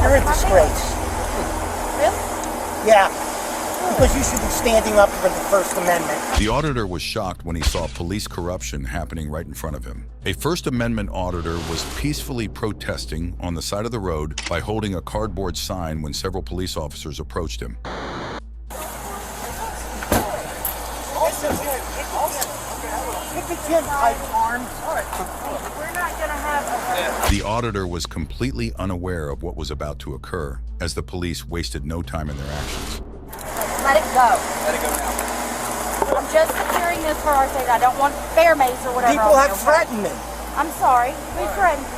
You're a disgrace. Really? Yeah. Because you should be standing up for the First Amendment. The auditor was shocked when he saw police corruption happening right in front of him. A First Amendment auditor was peacefully protesting on the side of the road by holding a cardboard sign when several police officers approached him. The auditor was completely unaware of what was about to occur, as the police wasted no time in their actions. Let it go. Let it go now. I'm just securing this for our safety. I don't want bear maze or whatever. People have threatened me. I'm sorry. Who threatened you?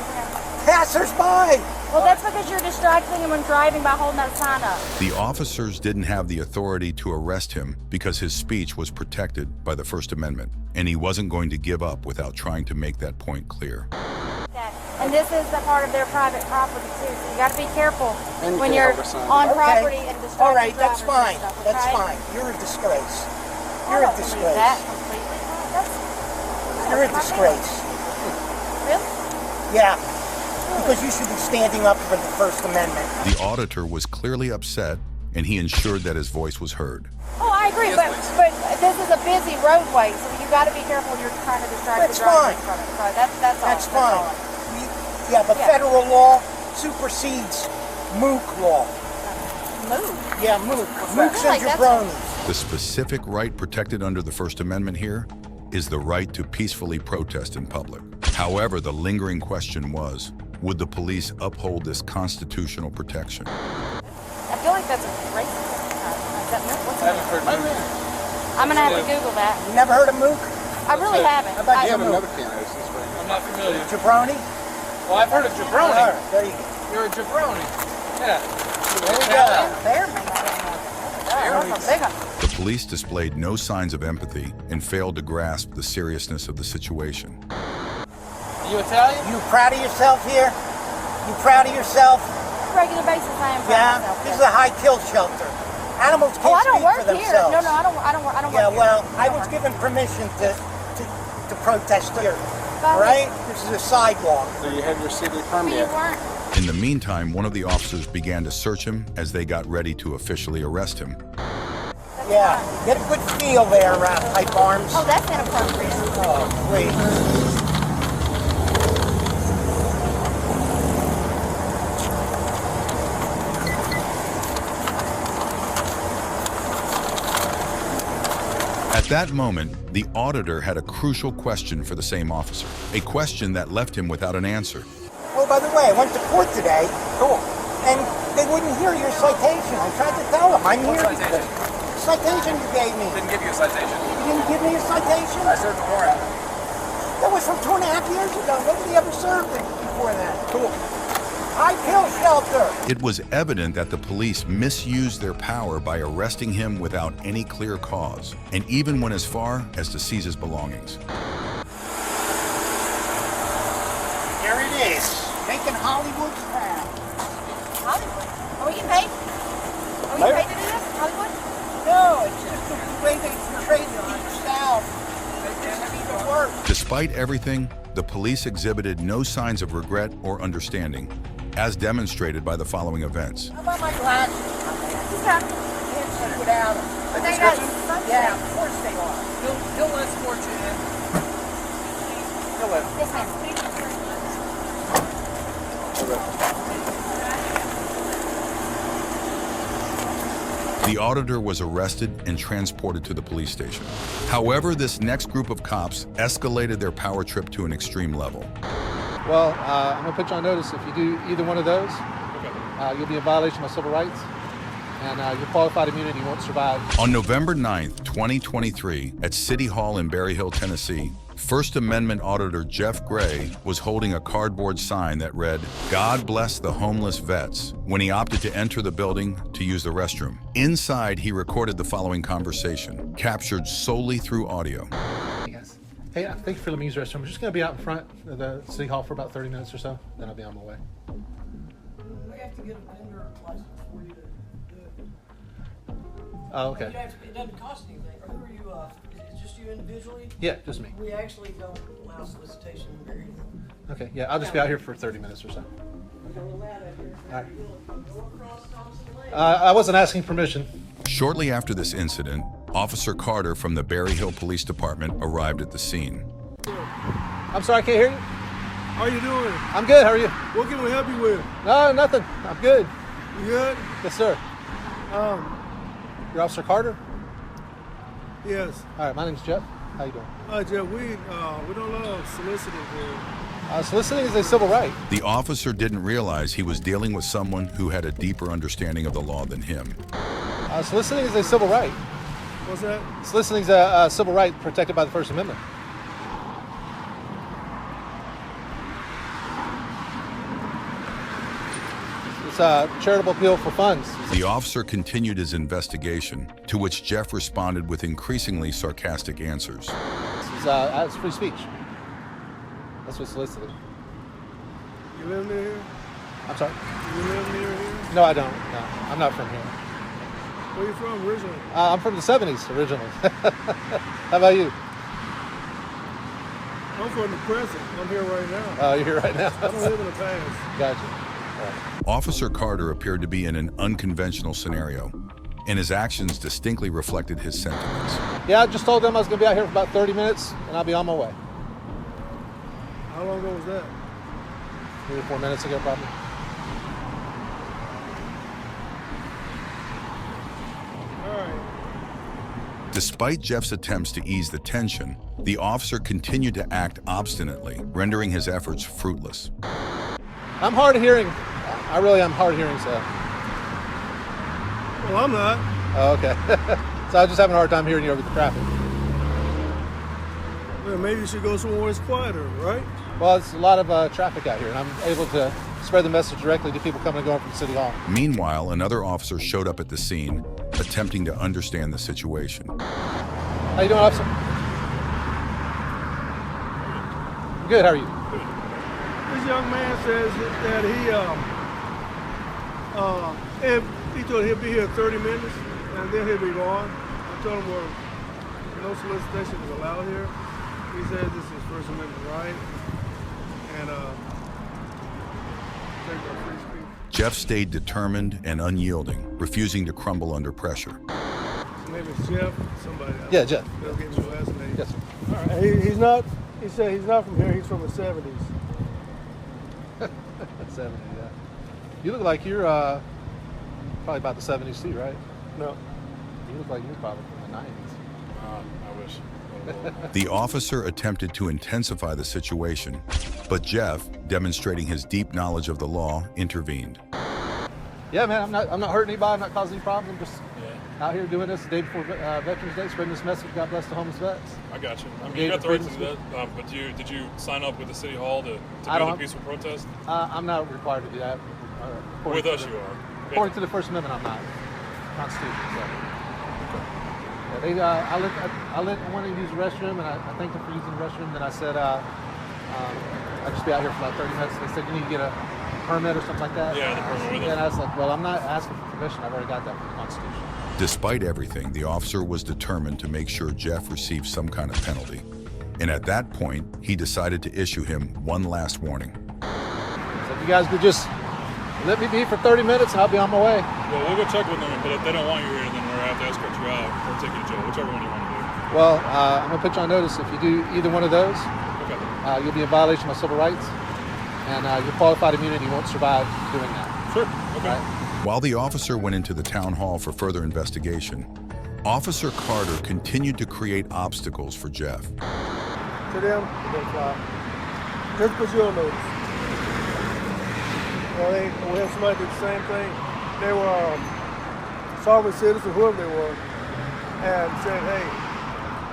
Passers-by. Well, that's because you're distracting him when driving by holding that sign up. The officers didn't have the authority to arrest him because his speech was protected by the First Amendment, and he wasn't going to give up without trying to make that point clear. And this is a part of their private property too, so you got to be careful when you're on property and distracting. All right, that's fine. Stuff, That's okay? fine. You're a disgrace. I You're a don't believe disgrace. that completely. You're a disgrace. Really? Yeah. Because you should be standing up for the First Amendment. The auditor was clearly upset, and he ensured that his voice was heard. Oh, I agree, but this is a busy roadway, so you got to be careful when you're trying to distract That's the driver fine. in front of it. So that's all. That's fine. all. Yeah, but federal law supersedes mook law. Move. Yeah, mook. Mooks and jabronis. The specific right protected under the First Amendment here is the right to peacefully protest in public. However, the lingering question was, would the police uphold this constitutional protection? I feel like that's a racist. Is that mook? What's I haven't heard mook. I'm going to have to Google that. You never heard of mook? I really haven't. How about You have mook? another piano this way. I'm not familiar. Jabroni? Well, I've heard of jabroni. All right, there you go. You're a jabroni. Yeah. There you go. Bear maze. That's a big one. The police displayed no signs of empathy and failed to grasp the seriousness of the situation. Are you Italian? You proud of yourself here? You proud of yourself? On a regular basis, I am proud of Yeah? myself. This is a high kill shelter. Animals can't Oh, I don't speak work for here. themselves. No, I don't work Yeah, here. well, I don't was work given permission to protest here. All right? This is a sidewalk. So you have your city here. permit. You weren't. In the meantime, one of the officers began to search him as they got ready to officially arrest him. Yeah, get a good feel there, Pipe Arms. Oh, that's inappropriate. Oh, please. At that moment, the auditor had a crucial question for the same officer, a question that left him without an answer. Oh, by the way, I went to court today. Cool. And they wouldn't hear your citation. I tried to tell them I'm here. citation? The citation you gave me. Didn't give you a citation. You didn't give me a citation? I served a warrant. That was from 2.5 years ago. Nobody ever served it before that. Cool. High kill shelter. It was evident that the police misused their power by arresting him without any clear cause, and even went as far as to seize his belongings. Here it is. Making Hollywood proud. Hollywood. Are we getting paid? Are we getting paid to do this? Hollywood? No, it's just the way they portray the Deep South. It doesn't even work. Despite everything, the police exhibited no signs of regret or understanding, as demonstrated by the following events. How about my glasses? Just got it. Can't see without them. They got sunset. Yeah, of course they are. He'll escort you in. He'll let him. Yes, ma'am. The auditor was arrested and transported to the police station. However, this next group of cops escalated their power trip to an extreme level. Well, I'm going to put you on notice. If you do either one of those, you'll be in violation of my civil rights, and your qualified immunity won't survive. On November 9th, 2023, at City Hall in Berry Hill, Tennessee, First Amendment Auditor Jeff Gray was holding a cardboard sign that read, "God bless the homeless vets," when he opted to enter the building to use the restroom. Inside, he recorded the following conversation, captured solely through audio. Hey guys. Hey, thank you for letting me use the restroom. I'm just going to be out in front of the City Hall for about 30 minutes or so, then I'll be on my way. We have to get a vendor license for you to do it. Oh, okay. It doesn't cost anything. Who are you, is it just you individually? Yeah, just me. We actually don't allow solicitation in Berry Hill. Okay, yeah, I'll just be out here for 30 minutes or so. I wasn't asking permission. Shortly after this incident, Officer Carter from the Berry Hill Police Department arrived at the scene. I'm sorry, I can't hear you. How you doing? I'm good, how are you? What can we help you with? No, nothing. I'm good. You good? Yes, sir. You're Officer Carter? Yes. All right, my name's Jeff. How you doing? Jeff, we don't love soliciting here. Soliciting is a civil right. The officer didn't realize he was dealing with someone who had a deeper understanding of the law than him. Soliciting is a civil right. What's that? Soliciting is a civil right protected by the First Amendment. It's a charitable appeal for funds. The officer continued his investigation, to which Jeff responded with increasingly sarcastic answers. It's free speech. That's what's solicited. You live near here? I'm sorry? You live near here? No, I don't. No, I'm not from here. Where you from originally? I'm from the 70s originally. How about you? I'm from the present. I'm here right now. Oh, you're here right now. I don't live in the past. Gotcha. Right. Officer Carter appeared to be in an unconventional scenario, and his actions distinctly reflected his sentiments. Yeah, I just told them I was going to be out here for about 30 minutes, and I'll be on my way. How long ago was that? 3 or 4 minutes ago, probably. All right. Despite Jeff's attempts to ease the tension, the officer continued to act obstinately, rendering his efforts fruitless. I'm hard of hearing. I really am hard of hearing, so. Well, I'm not. Oh, okay. So I was just having a hard time hearing you over the traffic. Well, maybe you should go somewhere where it's quieter, right? Well, it's a lot of traffic out here, and I'm able to spread the message directly to people coming and going from City Hall. Meanwhile, another officer showed up at the scene, attempting to understand the situation. How you doing, officer? Good, how are you? This young man says that he told he'll be here 30 minutes and then he'll be gone. I told him, well, no solicitation is allowed here. He says this is First Amendment right and take our free speech. Jeff stayed determined and unyielding, refusing to crumble under pressure. His name is Jeff. Somebody else. Yeah, Jeff. They'll get your last name. Yes, sir. All right. And he said he's not from here. He's from the 70s. 70, yeah. You look like you're probably about the 70s too, right? No. You look like you're probably from the 90s. I wish. The officer attempted to intensify the situation, but Jeff, demonstrating his deep knowledge of the law, intervened. Yeah, man, I'm not hurting anybody. I'm not causing any problems. I'm just out here doing this the day before Veterans Day, spreading this message. God bless the homeless vets. I got you. I mean, you got the right to do that. But did you sign up with the city hall to be on a peaceful protest? I'm not required to do that. With us, you are. According to the First Amendment, I'm not. Constitution. So. Yeah, I let one of them use the restroom, and I thanked them for using the restroom. Then I said, I'd just be out here for about 30 minutes. They said, you need to get a permit or something like that. Yeah, the permit with them. And I was like, well, I'm not asking for permission. I've already got that from the Constitution. Despite everything, the officer was determined to make sure Jeff received some kind of penalty. And at that point, he decided to issue him one last warning. So if you guys could just let me be for 30 minutes and I'll be on my way. Well, we'll go check with them, but if they don't want you here, then we'll have to escort you out or take you to jail, whichever one you want to do. Well, I'm going to put you on notice. If you do either one of those, you'll be in violation of my civil rights, and your qualified immunity won't survive doing that. Sure. Okay. Right? While the officer went into the town hall for further investigation, Officer Carter continued to create obstacles for Jeff. To them, they fly. Just put you on notice. Well, we had somebody did the same thing. They were sovereign citizens, whoever they were, and said, hey,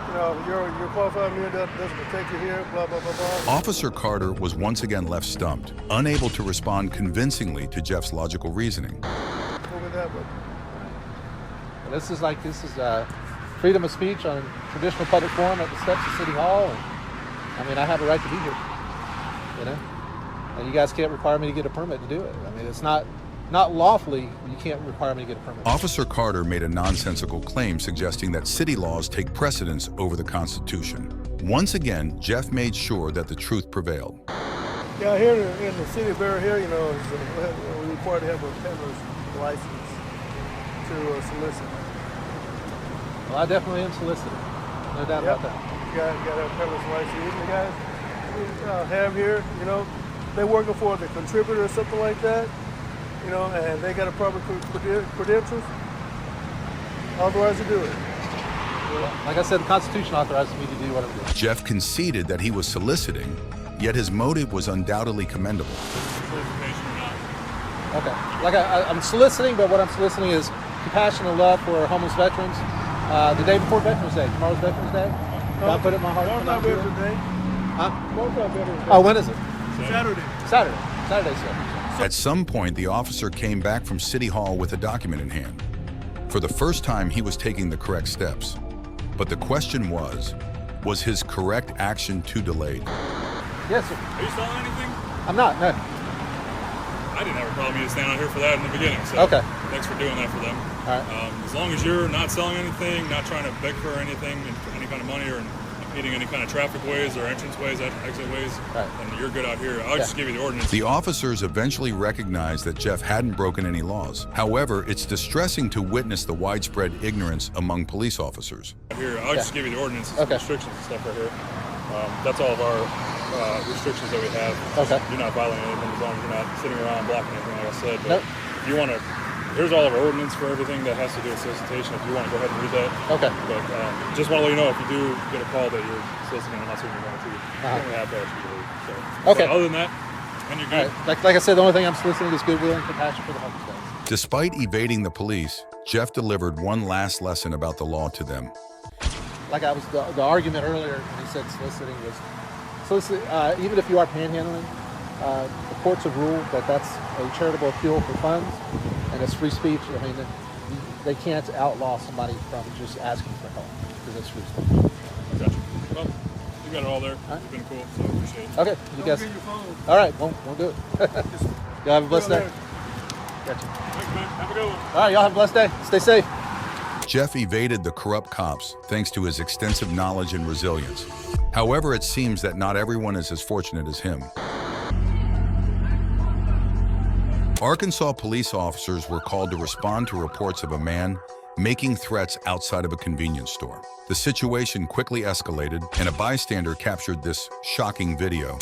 you know, your qualified immunity doesn't protect you here, blah, blah, blah, blah. Officer Carter was once again left stumped, unable to respond convincingly to Jeff's logical reasoning. This is freedom of speech on traditional public forum at the steps of City Hall. And, I mean, I have a right to be here, you know? And you guys can't require me to get a permit to do it. I mean, it's not lawfully, you can't require me to get a permit. Officer Carter made a nonsensical claim suggesting that city laws take precedence over the Constitution. Once again, Jeff made sure that the truth prevailed. Yeah, here in the city of Berry Hill, you know, we're required to have a peddler's license to solicit. Well, I definitely am soliciting. No doubt about that. You got to have a peddler's license. Even the guys we have here, you know, they're working for the contributor or something like that, you know, and they got a proper credentials, authorized to do it. Like I said, the Constitution authorizes me to do what I'm doing. Jeff conceded that he was soliciting, yet his motive was undoubtedly commendable. Solicitation or not. Okay. Like I'm soliciting, but what I'm soliciting is compassion and love for homeless veterans. The day before Veterans Day, tomorrow's Veterans Day. I put it in my heart. Tomorrow's not Veterans Day. Huh? Tomorrow's not Veterans Day. Oh, when is it? Saturday. Saturday, sir. At some point, the officer came back from City Hall with a document in hand. For the first time, he was taking the correct steps. But the question was his correct action too delayed? Yes, sir. Are you selling anything? I'm not, no. I didn't have a problem you standing out here for that in the beginning. So Okay. Thanks for doing that for them. All right. As long as you're not selling anything, not trying to beg for anything, any kind of money, or impeding any kind of traffic ways or entrance ways, exit ways, Right. then you're good out here. I'll just give you the ordinance. The officers eventually recognized that Jeff hadn't broken any laws. However, it's distressing to witness the widespread ignorance among police officers. Here, I'll just give you the ordinances, Okay. restrictions and stuff right here. That's all of our restrictions that we have. Okay. You're not violating anything as long as you're not sitting around blocking anything, like I said. But Nope. if you want to, here's all of our ordinance for everything that has to do with solicitation. If you want to go ahead and read that. Okay. But just want to let you know, if you do get a call that you're soliciting, I'm not saying you're going to. You only have to ask you to leave. So. Okay. But other than that, and you're good. All right. Like I said, the only thing I'm soliciting is goodwill and compassion for the homeless guys. Despite evading the police, Jeff delivered one last lesson about the law to them. Like I was, the argument earlier when he said soliciting was, even if you are panhandling, the courts have ruled that that's a charitable appeal for funds, and it's free speech. I mean, they can't outlaw somebody from just asking for help because it's free speech. Gotcha. Well, you got it all there. You've been cool, so I appreciate it. Okay, you guys. Get your phone. All right, won't do it. Y'all have a blessed day. Gotcha. Thanks, man. Have a good one. All right, y'all have a blessed day. Stay safe. Jeff evaded the corrupt cops thanks to his extensive knowledge and resilience. However, it seems that not everyone is as fortunate as him. Arkansas police officers were called to respond to reports of a man making threats outside of a convenience store. The situation quickly escalated, and a bystander captured this shocking video.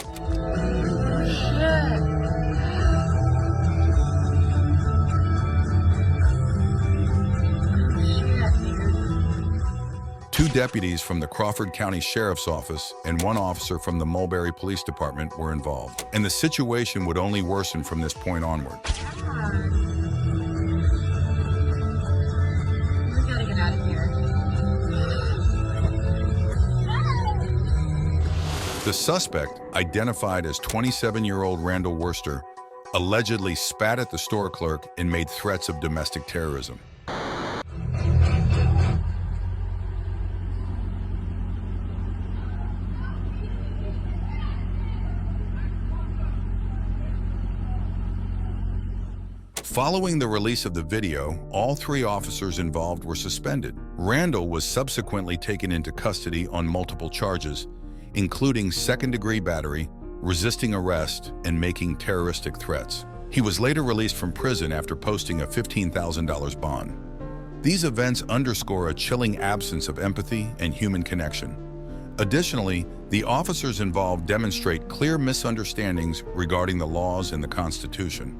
Two deputies from the Crawford County Sheriff's Office and one officer from the Mulberry Police Department were involved, and the situation would only worsen from this point onward. We gotta get out of here. The suspect, identified as 27-year-old Randall Worster, allegedly spat at the store clerk and made threats of domestic terrorism. Following the release of the video, all three officers involved were suspended. Randall was subsequently taken into custody on multiple charges, including second-degree battery, resisting arrest, and making terroristic threats. He was later released from prison after posting a $15,000 bond. These events underscore a chilling absence of empathy and human connection. Additionally, the officers involved demonstrate clear misunderstandings regarding the laws and the Constitution.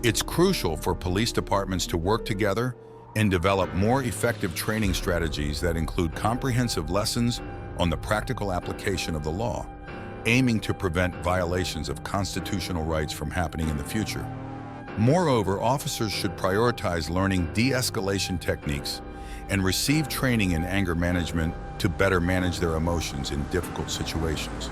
It's crucial for police departments to work together and develop more effective training strategies that include comprehensive lessons on the practical application of the law, aiming to prevent violations of constitutional rights from happening in the future. Moreover, officers should prioritize learning de-escalation techniques and receive training in anger management to better manage their emotions in difficult situations.